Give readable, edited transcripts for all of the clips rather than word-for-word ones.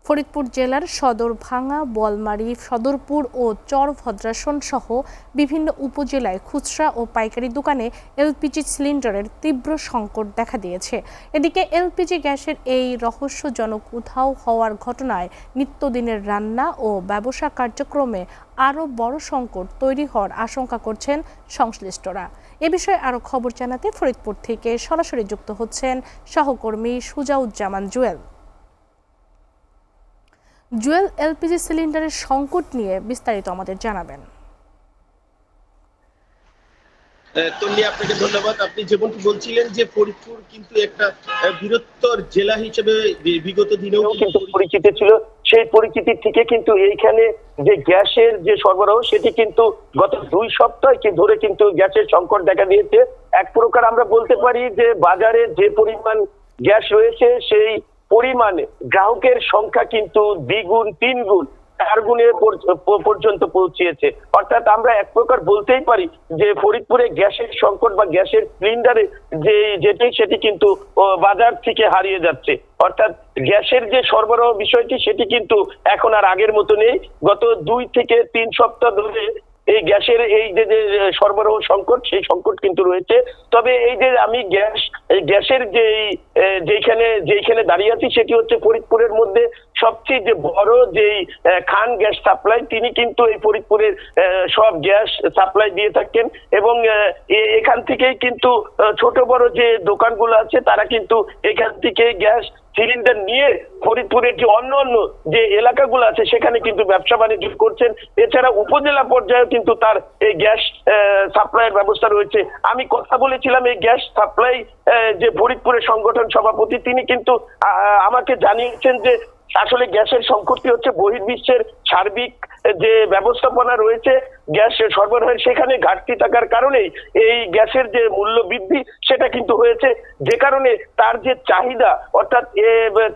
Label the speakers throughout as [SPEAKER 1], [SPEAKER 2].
[SPEAKER 1] ফরিদপুর জেলার সদরভাঙ্গা, বোয়ালমারী, সদরপুর ও চরভদ্রাসন সহ বিভিন্ন উপজেলায় খুচরা ও পাইকারি দোকানে এলপিজি সিলিন্ডারের তীব্র সংকট দেখা দিয়েছে। এদিকে এলপিজি গ্যাসের এই রহস্যজনক উধাও হওয়ার ঘটনায় নিত্যদিনের রান্না ও ব্যবসা কার্যক্রমে আরও বড় সংকট তৈরি হওয়ার আশঙ্কা করছেন সংশ্লিষ্টরা। এ বিষয়ে আরও খবর জানাতে ফরিদপুর থেকে সরাসরি যুক্ত হচ্ছেন সহকর্মী সুজাউজ্জামান জুয়েল। জুয়েল, এলপিজি সিলিন্ডারের সংকট নিয়ে বিস্তারিত আমাদের জানাবেন।
[SPEAKER 2] তন্নি, আপনাকে ধন্যবাদ। আপনি যেমনটি বলছিলেন যে ফরিদপুর কিন্তু একটা বৃহত্তর জেলা হিসেবে বিগত দিনেও কিন্তু
[SPEAKER 3] পরিচিতি ছিল, সেই পরিচিতি থেকে কিন্তু এইখানে যে গ্যাসের যে সরবরাহ সেটি কিন্তু গত 2 সপ্তাহ ধরে কিন্তু গ্যাসের সংকট দেখা দিয়েছে। এক প্রকার আমরা বলতে পারি যে বাজারে যে পরিমাণ গ্যাস রয়েছে সেই পরিমাণে গ্রাহকের সংখ্যা কিন্তু দ্বিগুণ, 3 গুণ, 4 গুণের পর্যন্ত পৌঁছিয়েছে। অর্থাৎ আমরা এক প্রকার বলতেই পারি যে ফরিদপুরে গ্যাসের সংকট বা গ্যাসের সিলিন্ডারে সেটি কিন্তু বাজার থেকে হারিয়ে যাচ্ছে। অর্থাৎ গ্যাসের যে সরবরাহ বিষয়টি সেটি কিন্তু এখন আর আগের মতো নেই। গত 2 থেকে 3 সপ্তাহ ধরে এই গ্যাসের এই যে সরবরাহ সংকট, সেই সংকট কিন্তু রয়েছে। তবে এই যে আমি গ্যাসের যেইখানে দাঁড়িয়ে আছি সেটি হচ্ছে ফরিদপুরের মধ্যে সবচেয়ে যে বড় যেই খান গ্যাস সাপ্লাই, তিনি কিন্তু এই ফরিদপুরের সব গ্যাস সাপ্লাই দিয়ে থাকেন এবং এখান থেকেই কিন্তু ছোট বড় যে দোকানগুলো আছে তারা কিন্তু এখান থেকে গ্যাস সিলিন্ডার নিয়ে ফরিদপুরের যে অন্য যে এলাকাগুলো আছে সেখানে কিন্তু ব্যবসা বাণিজ্য করছেন। এছাড়া উপজেলা পর্যায়ে কিন্তু তার এই গ্যাস সাপ্লাইয়ের ব্যবস্থা রয়েছে। আমি কথা বলেছিলাম এই গ্যাস সাপ্লাই যে ফরিদপুরের সংগঠন সভাপতি, তিনি কিন্তু আমাকে জানিয়েছেন যে আসলে গ্যাসের সংকটটি হচ্ছে বহির্বিশ্বের সার্বিক যে ব্যবস্থাপনা রয়েছে গ্যাস সরবরাহের, সেখানে ঘাটতি থাকার কারণে এই গ্যাসের যে মূল্য বৃদ্ধি সেটা কিন্তু হয়েছে, যে কারণে তার যে চাহিদা, অর্থাৎ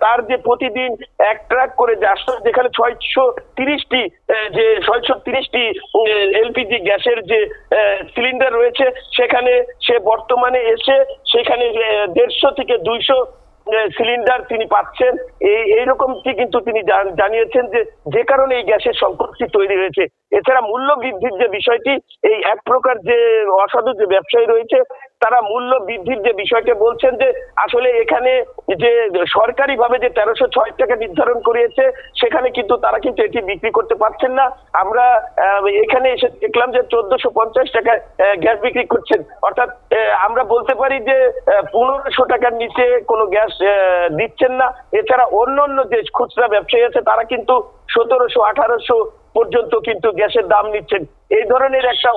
[SPEAKER 3] তার যে প্রতিদিন 1 ট্রাক করে যেখানে 630টি এলপিজি গ্যাসের যে সিলিন্ডার রয়েছে সেখানে সে বর্তমানে এসে সেখানে 150 থেকে 200 সিলিন্ডার তিনি পাচ্ছেন। এইরকমটি কিন্তু তিনি জানিয়েছেন যে কারণে এই গ্যাসের সংকটটি তৈরি হয়েছে। এছাড়া মূল্য বৃদ্ধির যে বিষয়টি, এই এক প্রকার যে অসাধু যে ব্যবসায়ী রয়েছে তারা মূল্য বৃদ্ধির যে বিষয়টা বলছেন যে আসলে এখানে যে সরকারি ভাবে যে 1306 টাকা নির্ধারণ করিয়েছে সেখানে কিন্তু তারা কিন্তু এটি বিক্রি করতে পারছেন না। আমরা এখানে এসে দেখলাম যে 1450 টাকায় গ্যাস বিক্রি করছেন। অর্থাৎ আমরা বলতে পারি যে 1500 টাকার নিচে কোনো গ্যাস দিচ্ছেন না। এছাড়া অন্য যে খুচরা ব্যবসায়ী আছে তারা কিন্তু 1700-1800 পর্যন্ত কিন্তু গ্যাসের দাম নিচ্ছেন। এই ধরনের একটা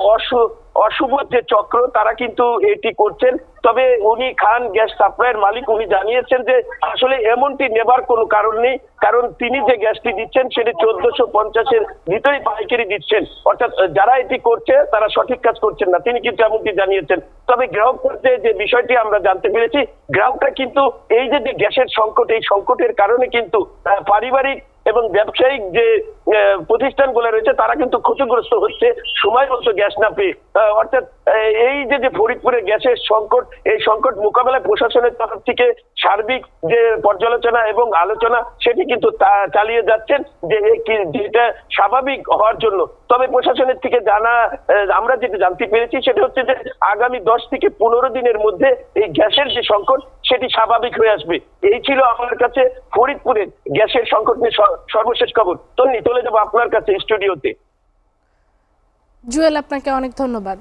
[SPEAKER 3] অশুভ যে চক্র তারা কিন্তু এটি করছেন। তবে উনি খান গ্যাস সাপ্লাইয়ের মালিক, উনি জানিয়েছেন যে আসলে এমনটি নেবার কোনো কারণ নেই, কারণ তিনি যে গ্যাসটি দিচ্ছেন সেটি 1450-এর ভিতরেই পাইকারি দিচ্ছেন। অর্থাৎ যারা এটি করছে তারা সঠিক কাজ করছেন না, তিনি কিন্তু এমনটি জানিয়েছেন। তবে গ্রাহক পর্যায়ে যে বিষয়টি আমরা জানতে পেরেছি, গ্রাহকরা কিন্তু এই যে গ্যাসের সংকট, এই সংকটের কারণে কিন্তু পারিবারিক এবং ব্যবসায়িক যে প্রতিষ্ঠানগুলো রয়েছে তারা কিন্তু ক্ষতিগ্রস্ত হচ্ছে সময় মতো গ্যাস না পেয়ে। অর্থাৎ এই যে ফরিদপুরে গ্যাসের সংকট, এই সংকট মোকাবেলায় প্রশাসনের তরফ থেকে সার্বিক যে পর্যালোচনা এবং আলোচনা সেটি কিন্তু চালিয়ে যাচ্ছেন যেটা স্বাভাবিক হওয়ার জন্য। তবে প্রশাসনের থেকে আমরা যেটা জানতে পেরেছি সেটা হচ্ছে যে আগামী 10 থেকে 15 দিনের মধ্যে এই গ্যাসের যে সংকট সেটি স্বাভাবিক হয়ে আসবে। এই ছিল আমার কাছে ফরিদপুরের গ্যাসের সংকট নিয়ে সর্বশেষ খবর। তন্নি, চলে যাবো আপনার কাছে স্টুডিওতে।
[SPEAKER 1] জুয়েল, আপনাকে অনেক ধন্যবাদ।